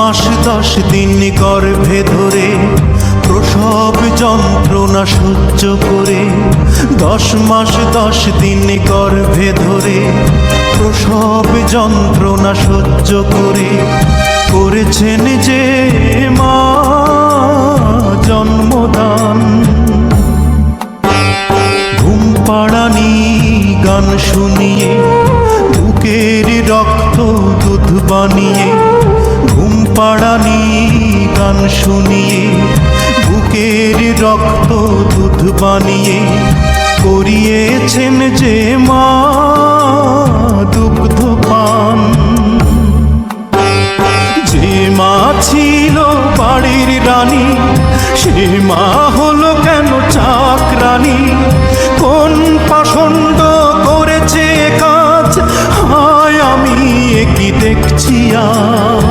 মাস 10 দিন গর্ভে ধরে প্রসব যন্ত্রণা সহ্য করে, 10 মাস 10 দিন গর্ভে ধরে প্রসব যন্ত্রণা সহ্য করে করেছেন যে মা জন্মদান। ঘুম পাড়ানি গান শুনিয়ে বুকের রক্ত দুধ বানিয়ে, ঘুম পাড়ানি গান শুনিয়ে বুকের রক্ত দুধ বানিয়ে করিয়েছেন যে মা দুগ্ধ পান। যে মা ছিল বাড়ির রানী সে মা হলো কেন চাকরানী? কোন পাষণ্ড করেছে কাজ, হায় আমি কি দেখছি আজ।